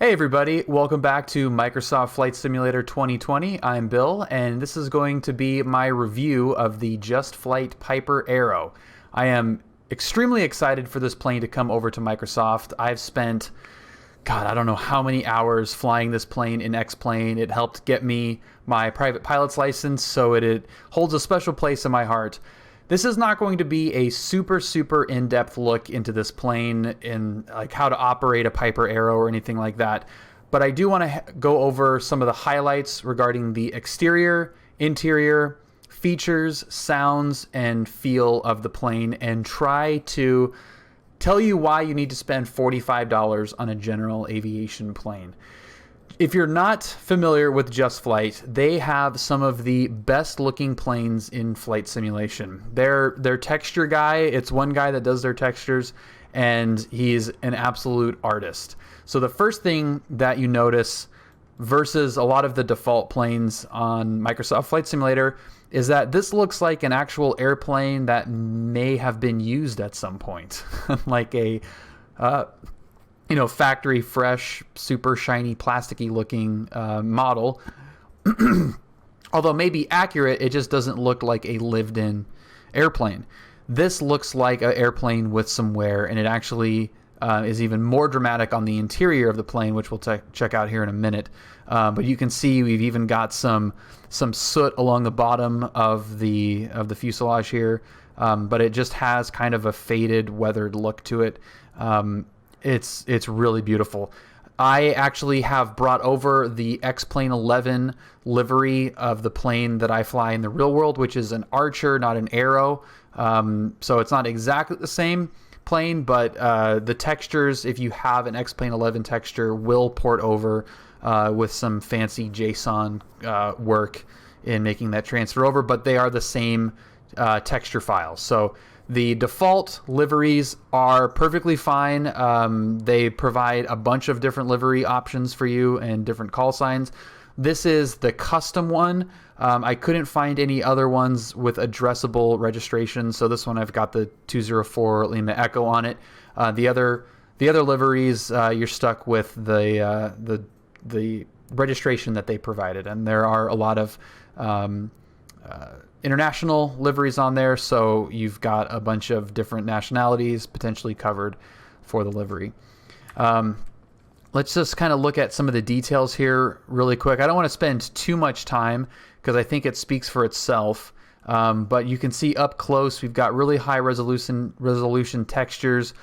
Hey everybody, welcome back to Microsoft Flight Simulator 2020. I'm Bill, and this is going to be my review of the JustFlight Piper Arrow. I am extremely excited for this plane to come over to Microsoft. I've spent, God, I don't know how many hours flying this plane in X-Plane. It helped get me my private pilot's license, so it holds a special place in my heart. This is not going to be a super in-depth look into this plane in like how to operate a Piper Arrow or anything like that. But I do want to go over some of the highlights regarding the exterior, interior, features, sounds, and feel of the plane, and try to tell you why you need to spend $45 on a general aviation plane. If you're not familiar with JustFlight, they have some of the best looking planes in flight simulation. Their texture guy, it's one guy that does their textures, and he's an absolute artist. So the first thing that you notice versus a lot of the default planes on Microsoft Flight Simulator is that this looks like an actual airplane that may have been used at some point. Like a factory fresh, super shiny, plasticky looking model. Although maybe accurate, it just doesn't look like a lived in airplane. This looks like an airplane with some wear, and it actually is even more dramatic on the interior of the plane, which we'll check out here in a minute. But you can see we've even got some soot along the bottom of the fuselage here, but it just has kind of a faded, weathered look to it. It's really beautiful. I actually have brought over the X-Plane 11 livery of the plane that I fly in the real world, which is an Archer, not an Arrow. So it's not exactly the same plane, but the textures, if you have an X-Plane 11 texture, will port over with some fancy JSON work in making that transfer over, but they are the same texture files. So the default liveries are perfectly fine. They provide a bunch of different livery options for you and different call signs. This is the custom one. I couldn't find any other ones with addressable registration, so this one I've got the 204 Lima Echo on it. The other liveries, you're stuck with the registration that they provided, and there are a lot of international liveries on there, so you've got a bunch of different nationalities potentially covered for the livery. Let's just kind of look at some of the details here really quick. I don't want to spend too much time because I think it speaks for itself, but you can see up close we've got really high resolution textures.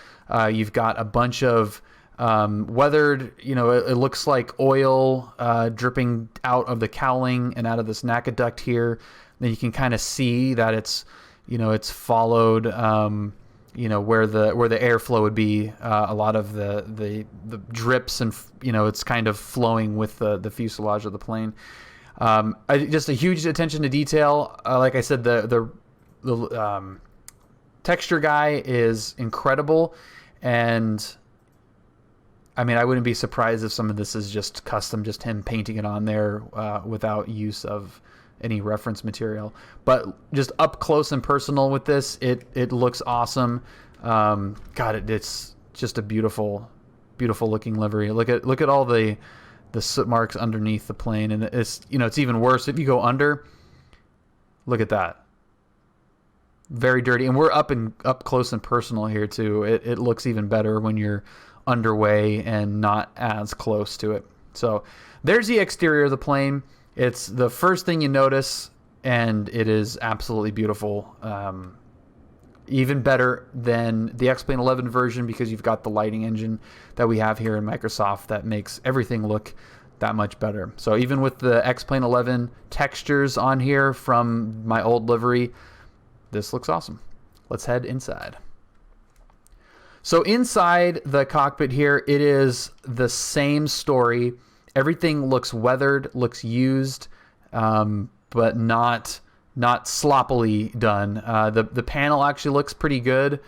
You've got a bunch of weathered, it looks like oil dripping out of the cowling and out of this NACA duct here. Then you can kind of see that it's followed, where the airflow would be. A lot of the drips and it's kind of flowing with the fuselage of the plane. Just a huge attention to detail. Like I said, the texture guy is incredible, and I mean, I wouldn't be surprised if some of this is just custom, just him painting it on there without use of any reference material. But just up close and personal with this, it looks awesome. It's just a beautiful looking livery. Look at all the soot marks underneath the plane, and it's even worse if you go under. Look at that, very dirty, and we're up close and personal here too. It looks even better when you're underway and not as close to it. So there's the exterior of the plane. It's the first thing you notice, and it is absolutely beautiful. Even better than the X-Plane 11 version because you've got the lighting engine that we have here in Microsoft that makes everything look that much better. So even with the X-Plane 11 textures on here from my old livery, this looks awesome. Let's head inside. So inside the cockpit here, it is the same story. Everything looks weathered, looks used, but not sloppily done. The panel actually looks pretty good.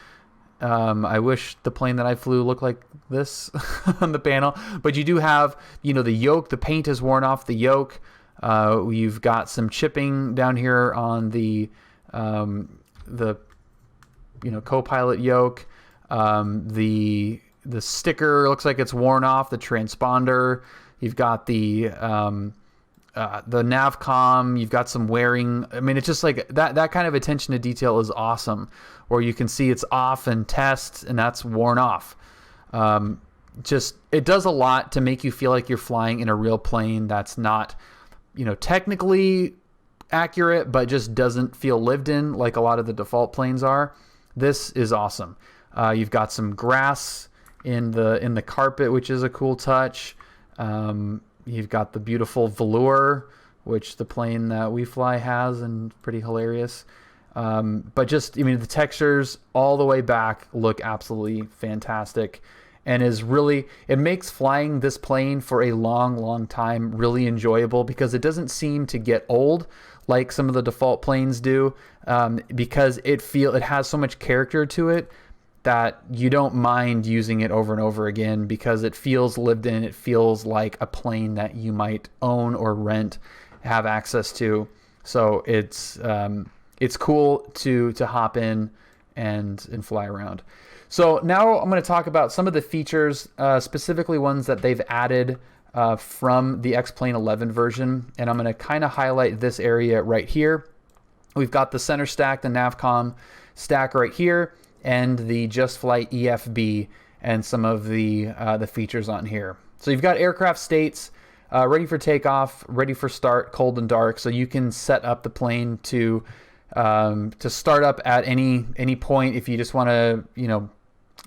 I wish the plane that I flew looked like this on the panel, but you do have, the yoke. The paint is worn off the yoke. You've got some chipping down here on the co-pilot yoke. The the sticker looks like it's worn off, the transponder. You've got the navcom. You've got some wearing. I mean, it's just like that kind of attention to detail is awesome, where you can see it's off and test, and that's worn off. Just it does a lot to make you feel like you're flying in a real plane that's not, technically accurate, but just doesn't feel lived in like a lot of the default planes are. This is awesome. You've got some grass in the carpet, which is a cool touch. You've got the beautiful velour, which the plane that we fly has, and pretty hilarious. But just, the textures all the way back look absolutely fantastic, and it makes flying this plane for a long, long time really enjoyable, because it doesn't seem to get old like some of the default planes do, because it has so much character to it that you don't mind using it over and over again, because it feels lived in. It feels like a plane that you might own or rent, have access to. So it's cool to hop in and fly around. So now I'm going to talk about some of the features, specifically ones that they've added from the X-Plane 11 version, and I'm going to kind of highlight this area right here. We've got the center stack, the navcom stack right here, and the JustFlight EFB, and some of the features on here. So you've got aircraft states, ready for takeoff, ready for start, cold and dark. So you can set up the plane to start up at any point. If you just want to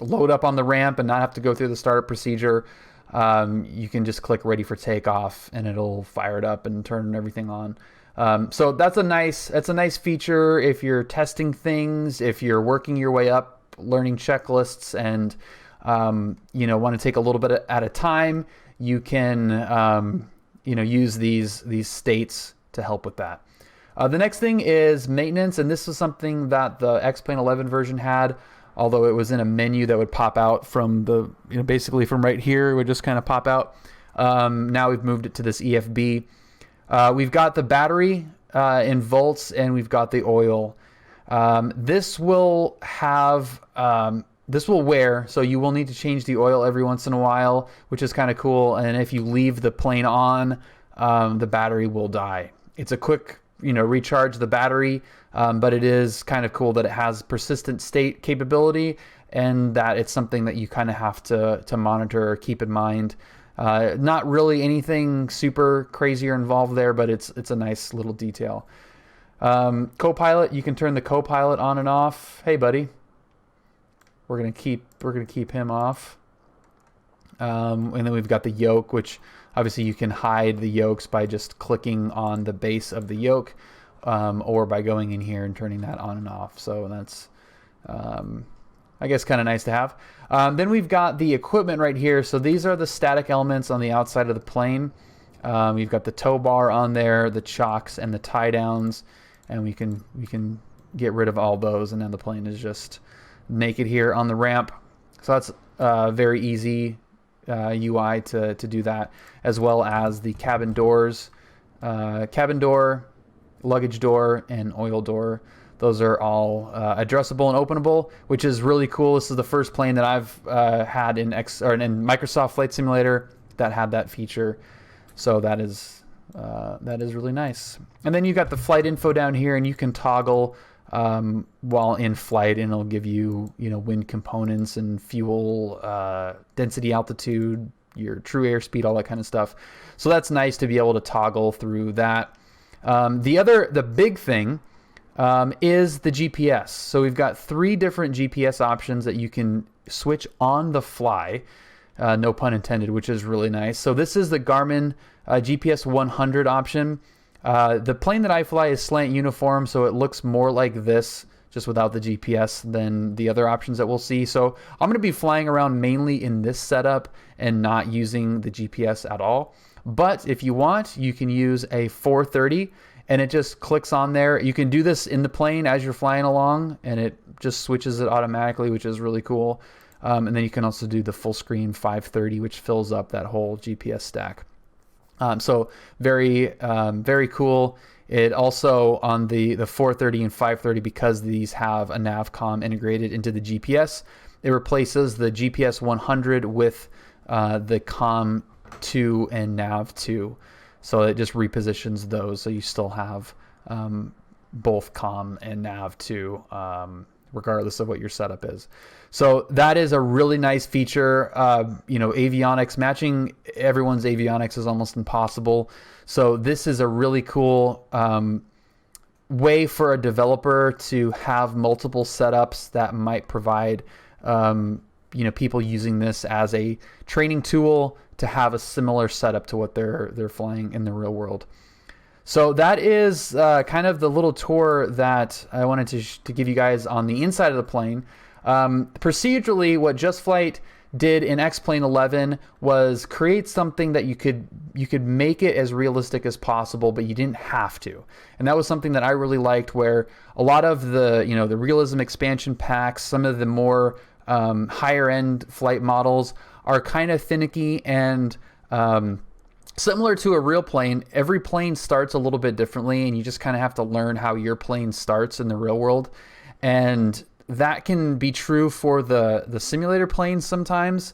load up on the ramp and not have to go through the startup procedure, you can just click ready for takeoff and it'll fire it up and turn everything on. So that's a nice feature if you're testing things, if you're working your way up, learning checklists, and want to take a little bit at a time. You can use these states to help with that. The next thing is maintenance, and this is something that the X-Plane 11 version had, although it was in a menu that would pop out from basically from right here. It would just kind of pop out. Now we've moved it to this EFB. We've got the battery in volts, and we've got the oil. This will wear, so you will need to change the oil every once in a while, which is kind of cool. And if you leave the plane on, the battery will die. It's a quick recharge the battery, but it is kind of cool that it has persistent state capability, and that it's something that you kind of have to monitor or keep in mind. Not really anything super crazy or involved there, but it's a nice little detail. Copilot, you can turn the Copilot on and off. Hey buddy, we're gonna keep him off. And then we've got the yoke, which obviously you can hide the yokes by just clicking on the base of the yoke, or by going in here and turning that on and off. So that's I guess kind of nice to have. Then we've got the equipment right here. So these are the static elements on the outside of the plane. You've got the tow bar on there, the chocks and the tie downs, and we can get rid of all those, and then the plane is just naked here on the ramp. So that's very easy UI to do that, as well as the cabin doors, cabin door, luggage door, and oil door. Those are all addressable and openable, which is really cool. This is the first plane that I've had in Microsoft Flight Simulator that had that feature. So that is really nice. And then you got the flight info down here, and you can toggle while in flight, and it'll give you wind components and fuel density, altitude, your true airspeed, all that kind of stuff. So that's nice to be able to toggle through that. The big thing is the GPS. So we've got 3 different GPS options that you can switch on the fly, no pun intended, which is really nice. So this is the Garmin GPS 100 option. The plane that I fly is slant uniform, so it looks more like this, just without the GPS, than the other options that we'll see. So I'm going to be flying around mainly in this setup and not using the GPS at all. But if you want, you can use a 430, and it just clicks on there. You can do this in the plane as you're flying along, and it just switches it automatically, which is really cool. And then you can also do the full screen 530, which fills up that whole GPS stack. So very cool. It also, on the 430 and 530, because these have a navcom integrated into the GPS, it replaces the GPS 100 with the COM 2 and nav 2. So it just repositions those, so you still have both COM and nav 2, regardless of what your setup is. So that is a really nice feature. You know, avionics, matching everyone's avionics is almost impossible. So this is a really cool way for a developer to have multiple setups that might provide you know, people using this as a training tool to have a similar setup to what they're flying in the real world. So that is kind of the little tour that I wanted to give you guys on the inside of the plane. Procedurally, what JustFlight did in X-Plane 11 was create something that you could make it as realistic as possible, but you didn't have to. And that was something that I really liked, where a lot of the, you know, the realism expansion packs, some of the more higher end flight models are kind of finicky and similar to a real plane. Every plane starts a little bit differently, and you just kind of have to learn how your plane starts in the real world. And that can be true for the simulator planes sometimes.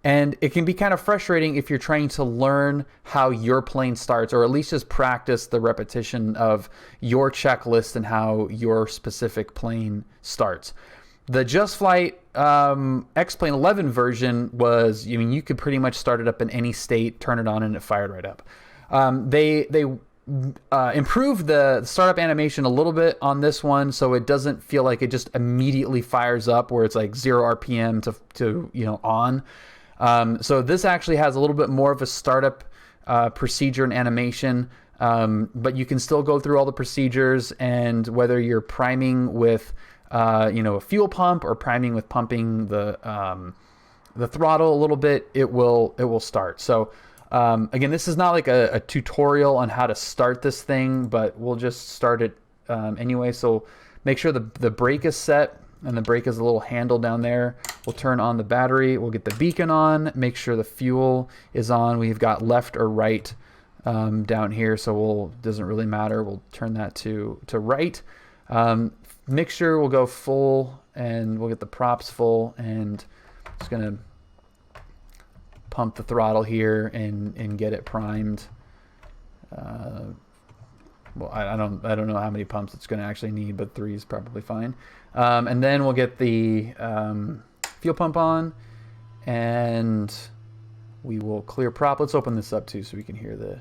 And it can be kind of frustrating if you're trying to learn how your plane starts, or at least just practice the repetition of your checklist and how your specific plane starts. The JustFlight X-Plane 11 version was, I mean, you could pretty much start it up in any state, turn it on, and it fired right up. They improved the startup animation a little bit on this one, so it doesn't feel like it just immediately fires up where it's like 0 RPM to you know, on. So this actually has a little bit more of a startup procedure and animation, but you can still go through all the procedures, and whether you're priming with you know, a fuel pump or priming with pumping the throttle a little bit, it will start. So again, this is not like a tutorial on how to start this thing, but we'll just start it anyway. So make sure the brake is set, and the brake is a little handle down there. We'll turn on the battery. We'll get the beacon on. Make sure the fuel is on. We've got left or right down here, so doesn't really matter. We'll turn that to right. Mixture will go full, and we'll get the props full, and just gonna pump the throttle here and get it primed. Well, I don't know how many pumps it's gonna actually need, but 3 is probably fine. And then we'll get the fuel pump on, and we will clear prop. Let's open this up too, so we can hear the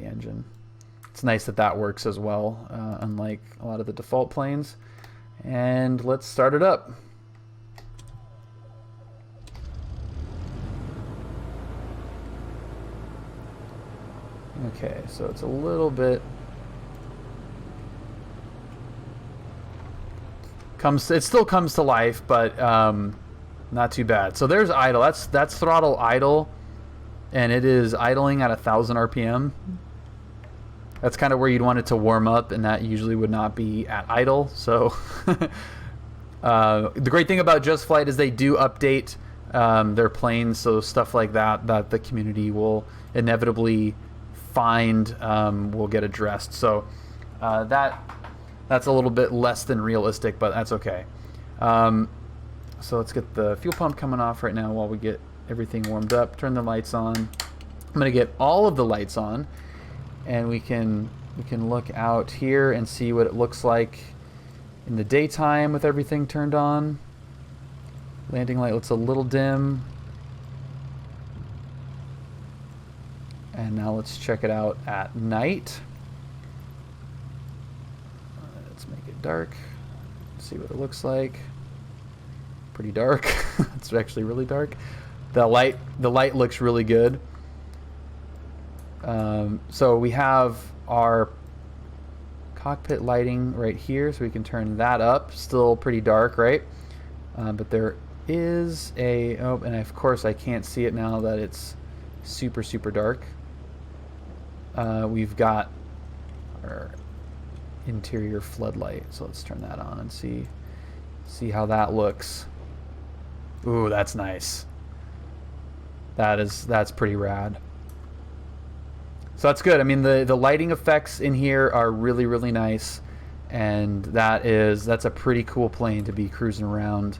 engine. It's nice that that works as well, unlike a lot of the default planes. And let's start it up. Okay, so it's a little bit it still comes to life, but not too bad. So there's idle. That's throttle idle, and it is idling at 1,000 RPM. That's kind of where you'd want it to warm up, and that usually would not be at idle. So the great thing about JustFlight is they do update their planes, so stuff like that the community will inevitably find will get addressed. So that's a little bit less than realistic, but that's okay. So let's get the fuel pump coming off right now while we get everything warmed up. Turn the lights on. I'm going to get all of the lights on, and we can look out here and see what it looks like in the daytime with everything turned on. Landing light looks a little dim. And now let's check it out at night. Let's make it dark. See what it looks like. Pretty dark. It's actually really dark. The light looks really good. So we have our cockpit lighting right here, so we can turn that up. Still pretty dark, right? But there is and of course I can't see it now that it's super dark. We've got our interior floodlight, so let's turn that on and see how that looks. Ooh, that's nice. That's pretty rad. So that's good. I mean, the lighting effects in here are really nice, and that's a pretty cool plane to be cruising around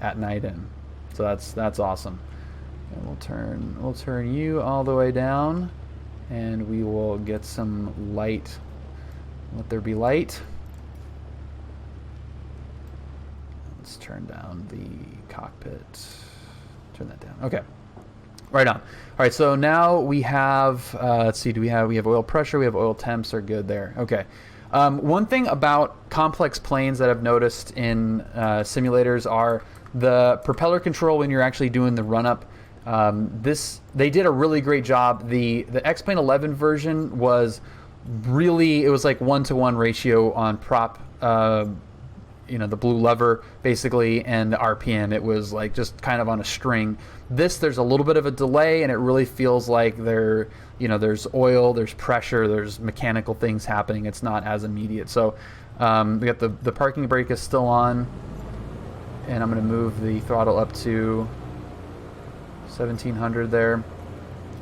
at night in. So that's awesome. And we'll turn you all the way down, and we will get some light. Let there be light. Let's turn down the cockpit. Turn that down. Okay. Right on. All right, so now we have, let's see, we have oil pressure, we have oil temps are good there. Okay. One thing about complex planes that I've noticed in simulators are the propeller control when you're actually doing the run-up. They did a really great job. The X-Plane 11 version was really, it was like 1-to-1 ratio on prop, the blue lever basically, and the RPM. It was like just kind of on a string. There's a little bit of a delay, and it really feels like there's oil, there's pressure, there's mechanical things happening. It's not as immediate. So we got the parking brake is still on, and I'm going to move the throttle up to 1700 there,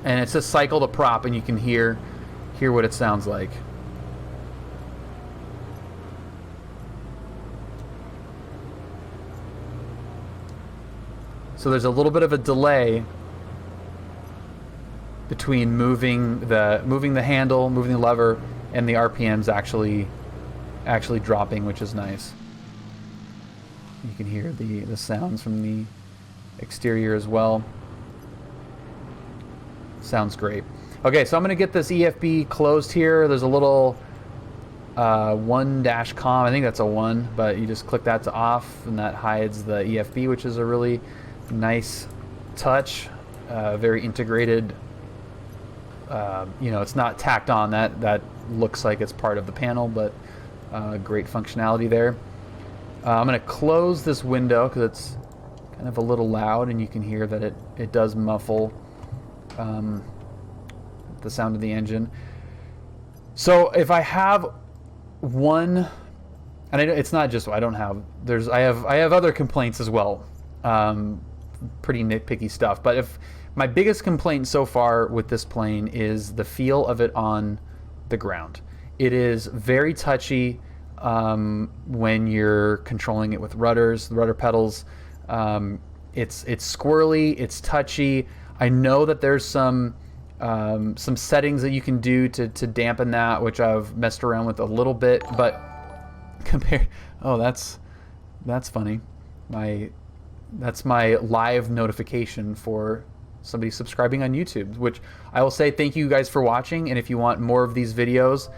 and it's just cycle to prop, and you can hear what it sounds like. So there's a little bit of a delay between moving the handle, moving the lever, and the RPMs actually dropping, which is nice. You can hear the sounds from the exterior as well. Sounds great. Okay, so I'm going to get this EFB closed here. There's a little 1-com. I think that's a 1, but you just click that to off, and that hides the EFB, which is a really nice touch. Very integrated. It's not tacked on. That looks like it's part of the panel, but great functionality there. I'm going to close this window because it's kind of a little loud, and you can hear that it does muffle the sound of the engine. So if I have one, and it's not just I have other complaints as well, pretty nitpicky stuff. But if my biggest complaint so far with this plane is the feel of it on the ground. It is very touchy when you're controlling it with rudders, the rudder pedals. It's squirrely, it's touchy. I know that there's some settings that you can do to dampen that, which I've messed around with a little bit, but that's funny. That's my live notification for somebody subscribing on YouTube, which I will say thank you guys for watching, and if you want more of these videos,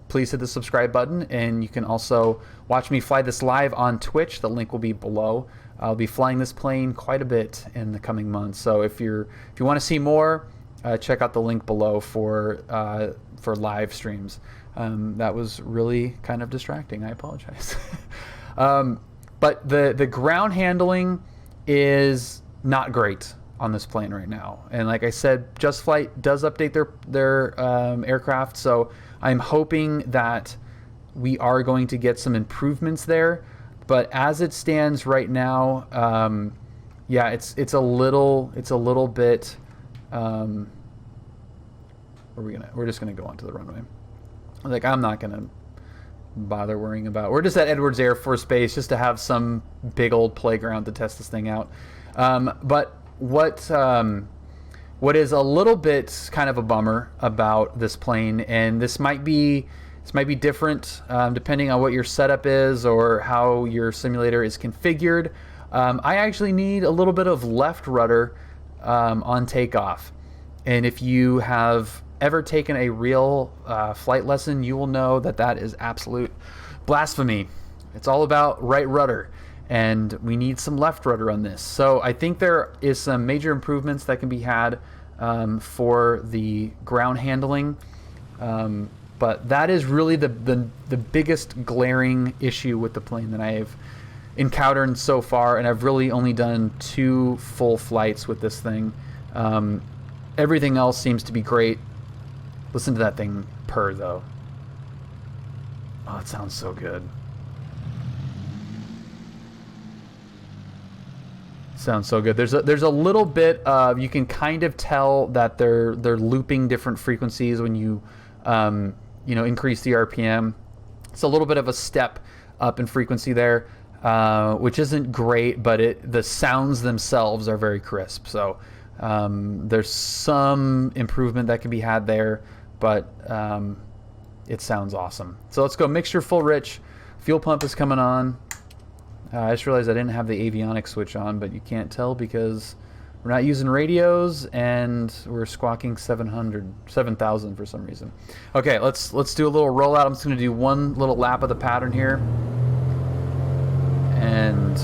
please hit the subscribe button, and you can also watch me fly this live on Twitch. The link will be below. I'll be flying this plane quite a bit in the coming months, so if you want to see more, check out the link below for live streams. That was really kind of distracting. I apologize. But the ground handling is not great on this plane right now, and like I said, JustFlight does update their aircraft, so I'm hoping that we are going to get some improvements there. But as it stands right now, yeah, it's a little bit. We're just gonna go onto the runway. Like, I'm not gonna bother worrying about. We're just at Edwards Air Force Base just to have some big old playground to test this thing out. But what is a little bit kind of a bummer about this plane, and this might be different depending on what your setup is or how your simulator is configured. I actually need a little bit of left rudder on takeoff, and if you have ever taken a real flight lesson, you will know that is absolute blasphemy. It's all about right rudder, and we need some left rudder on this. So I think there is some major improvements that can be had for the ground handling, but that is really the biggest glaring issue with the plane that I have encountered so far, and I've really only done 2 full flights with this thing. Everything else seems to be great. Listen to that thing purr, though. Oh, it sounds so good. Sounds so good. There's a little bit of, you can kind of tell that they're looping different frequencies when you increase the RPM. It's a little bit of a step up in frequency there. which isn't great, but the sounds themselves are very crisp. So there's some improvement that can be had there, but it sounds awesome. So let's go mixture full rich. Fuel pump is coming on. I just realized I didn't have the Avionics switch on, but you can't tell because we're not using radios and we're squawking 7,000 for some reason. Okay, let's do a little rollout. I'm just going to do one little lap of the pattern here. And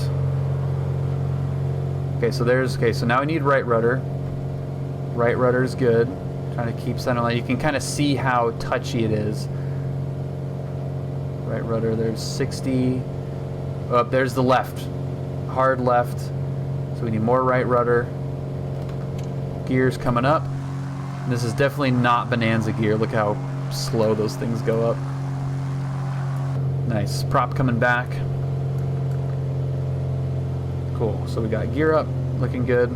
so now I need right rudder. Right rudder is good. Trying to keep center line. You can kind of see how touchy it is. Right rudder, there's 60. Oh, there's the left. Hard left. So we need more right rudder. Gears coming up. And this is definitely not Bonanza gear. Look how slow those things go up. Nice. Prop coming back. Cool. So we got gear up. Looking good.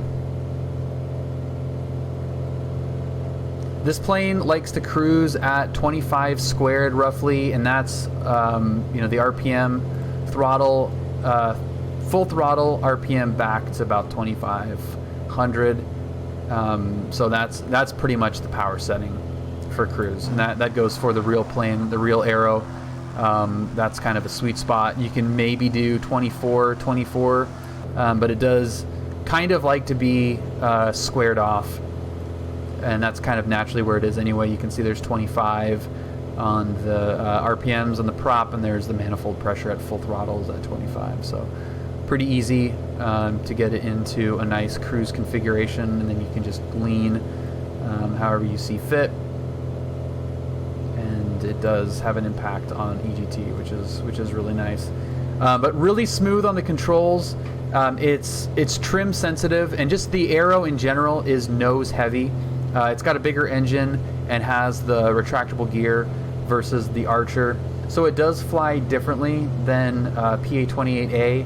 This plane likes to cruise at 25 squared roughly, and that's the RPM throttle, full throttle RPM back to about 2,500. So that's pretty much the power setting for cruise, and that goes for the real plane, the real aero. That's kind of a sweet spot. You can maybe do 24, but it does kind of like to be squared off. And that's kind of naturally where it is anyway. You can see there's 25 on the RPMs on the prop, and there's the manifold pressure at full throttles at 25. So pretty easy to get it into a nice cruise configuration, and then you can just lean however you see fit. And it does have an impact on EGT, which is really nice. But really smooth on the controls. It's trim sensitive, and just the aero in general is nose heavy. It's got a bigger engine and has the retractable gear versus the Archer. So it does fly differently than PA28A,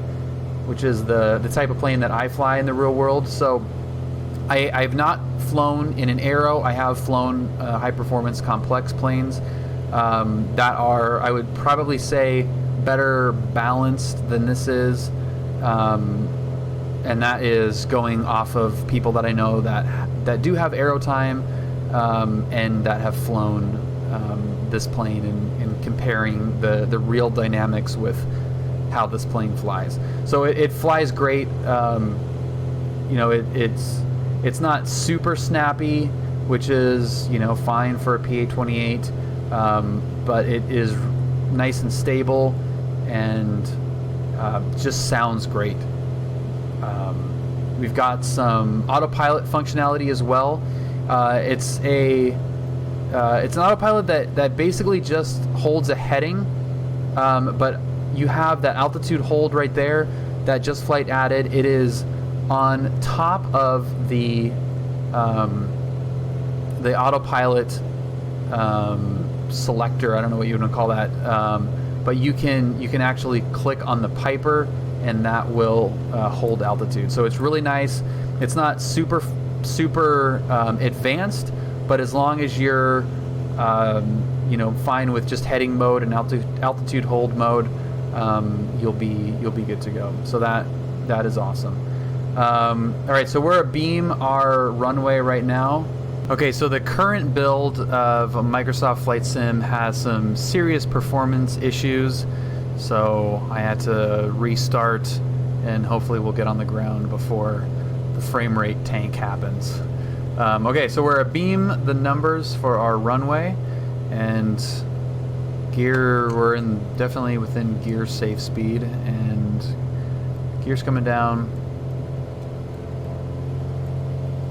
which is the type of plane that I fly in the real world. So I've not flown in an aero. I have flown high-performance complex planes that are, I would probably say, better balanced than this is. And that is going off of people that I know that do have aero time and that have flown this plane and comparing the real dynamics with how this plane flies. So it flies great. It's not super snappy, which is fine for a PA28, but it is nice and stable and just sounds great. We've got some autopilot functionality as well. It's an autopilot that basically just holds a heading, but you have that altitude hold right there that JustFlight added. It is on top of the autopilot selector. I don't know what you want to call that, but you can actually click on the Piper, and that will hold altitude. So it's really nice. It's not super advanced, but as long as you're fine with just heading mode and altitude hold mode, you'll be good to go. So that is awesome. All right, so we're abeam our runway right now. Okay, so the current build of Microsoft Flight Sim has some serious performance issues. So I had to restart, and hopefully we'll get on the ground before the frame rate tank happens. Okay, so we're abeam the numbers for our runway, and gear, we're definitely within gear safe speed, and gear's coming down.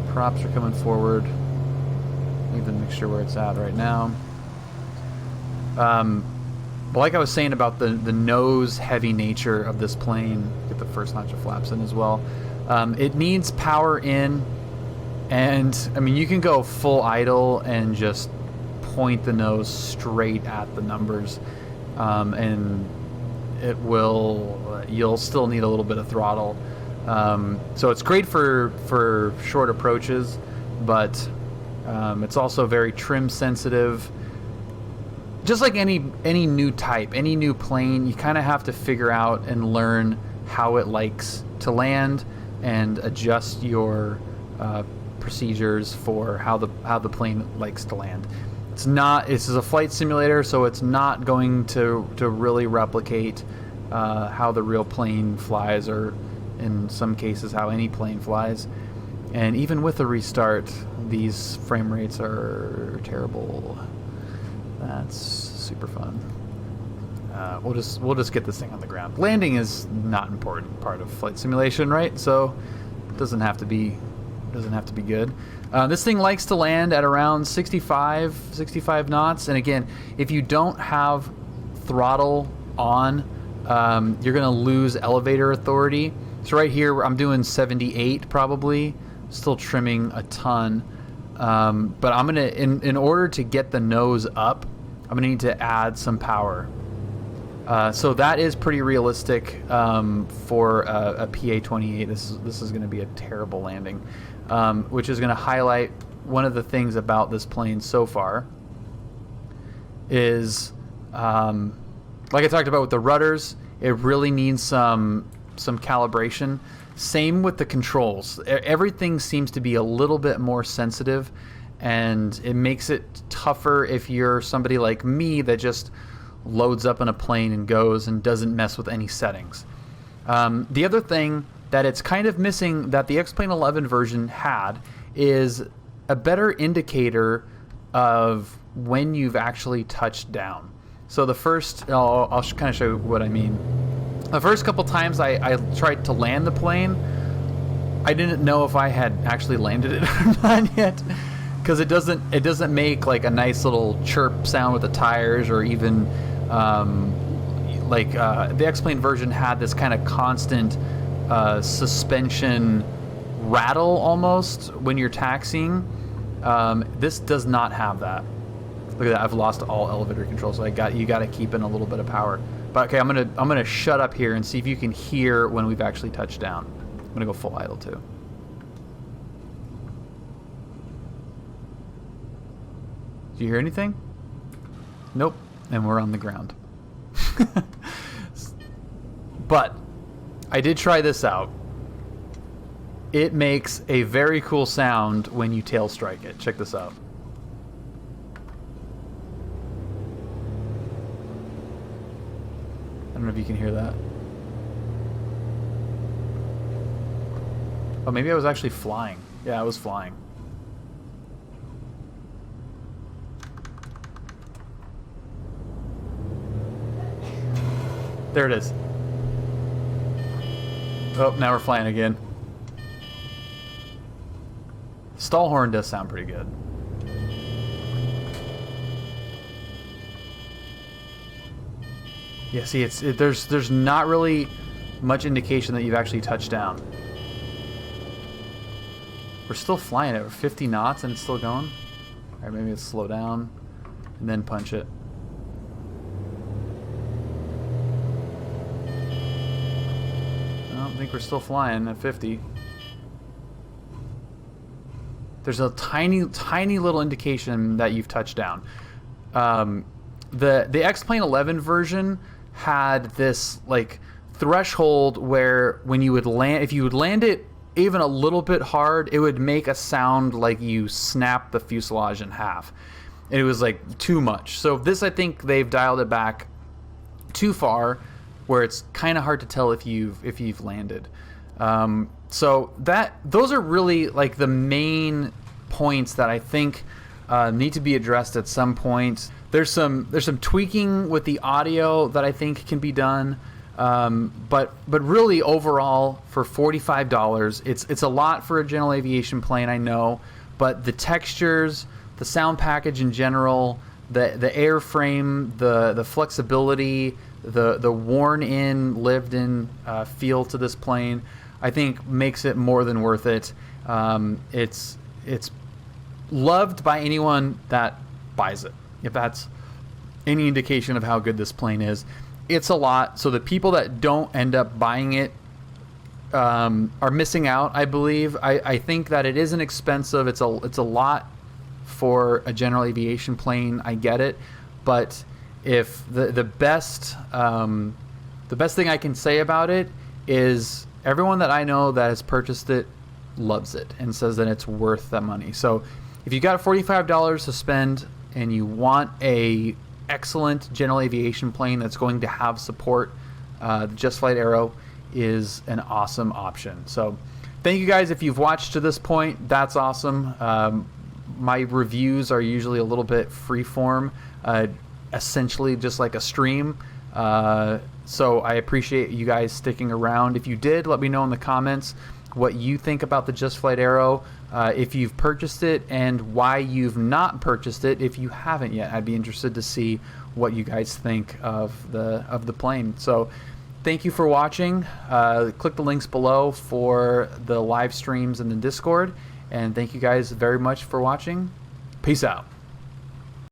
Props are coming forward. Leave the mixture where it's at right now. But like I was saying about the nose heavy nature of this plane, get the first notch of flaps in as well. It needs power in, and I mean you can go full idle and just point the nose straight at the numbers, and you'll still need a little bit of throttle. So it's great for short approaches, but it's also very trim sensitive. just like any new type, any new plane, you kind of have to figure out and learn how it likes to land and adjust your procedures for how the plane likes to land. This is a flight simulator, so it's not going to really replicate how the real plane flies, or in some cases how any plane flies. And even with a restart, these frame rates are terrible. That's super fun. We'll just get this thing on the ground. Landing is not an important part of flight simulation, right? So it doesn't have to be good. This thing likes to land at around 65 knots. And again, if you don't have throttle on, you're going to lose elevator authority. So right here, I'm doing 78 probably, still trimming a ton. But I'm going to, in order to get the nose up, I'm going to need to add some power. So that is pretty realistic for a PA28. This is going to be a terrible landing, which is going to highlight one of the things about this plane so far is, like I talked about with the rudders, it really needs some calibration. Same with the controls. Everything seems to be a little bit more sensitive, and it makes it tougher if you're somebody like me that just loads up in a plane and goes and doesn't mess with any settings. The other thing that it's kind of missing that the X-Plane 11 version had is a better indicator of when you've actually touched down. So the first, I'll kind of show you what I mean. The first couple times I tried to land the plane, I didn't know if I had actually landed it or not yet, because it doesn't make like a nice little chirp sound with the tires, or even the X-Plane version had this kind of constant suspension rattle almost when you're taxiing. This does not have that. Look at that, I've lost all elevator control, so you got to keep in a little bit of power. But okay, I'm gonna shut up here and see if you can hear when we've actually touched down. I'm gonna go full idle too. Do you hear anything? Nope. And we're on the ground. But I did try this out. It makes a very cool sound when you tail strike it. Check this out. I don't know if you can hear that. Oh, maybe I was actually flying. Yeah, I was flying. There it is. Oh, now we're flying again. Stall horn does sound pretty good. Yeah, see, there's not really much indication that you've actually touched down. We're still flying at 50 knots and it's still going. All right, maybe let's slow down and then punch it. I think we're still flying at 50. There's a tiny little indication that you've touched down. The X-Plane 11 version had this like threshold where when you would land, if you would land it even a little bit hard, it would make a sound like you snapped the fuselage in half. And it was like too much. So this, I think they've dialed it back too far, where it's kind of hard to tell if you've landed. So those are really like the main points that I think need to be addressed at some point. There's some tweaking with the audio that I think can be done, but really overall for $45, it's a lot for a general aviation plane, I know, but the textures, the sound package in general, the airframe, the flexibility, the worn-in, lived-in feel to this plane, I think makes it more than worth it. It's loved by anyone that buys it. If that's any indication of how good this plane is, it's a lot. So the people that don't end up buying it are missing out, I believe. I think that it isn't expensive. It's a lot for a general aviation plane. I get it, but if the best thing I can say about it is everyone that I know that has purchased it loves it and says that it's worth that money. So if you got $45 to spend and you want a excellent general aviation plane that's going to have support, the JustFlight Aero is an awesome option. So thank you guys if you've watched to this point. That's awesome. My reviews are usually a little bit freeform, essentially just like a stream. So I appreciate you guys sticking around. If you did, let me know in the comments what you think about the JustFlight Aero, if you've purchased it, and why you've not purchased it if you haven't yet. I'd be interested to see what you guys think of the plane. So thank you for watching. Click the links below for the live streams in the Discord, and thank you guys very much for watching. Peace out.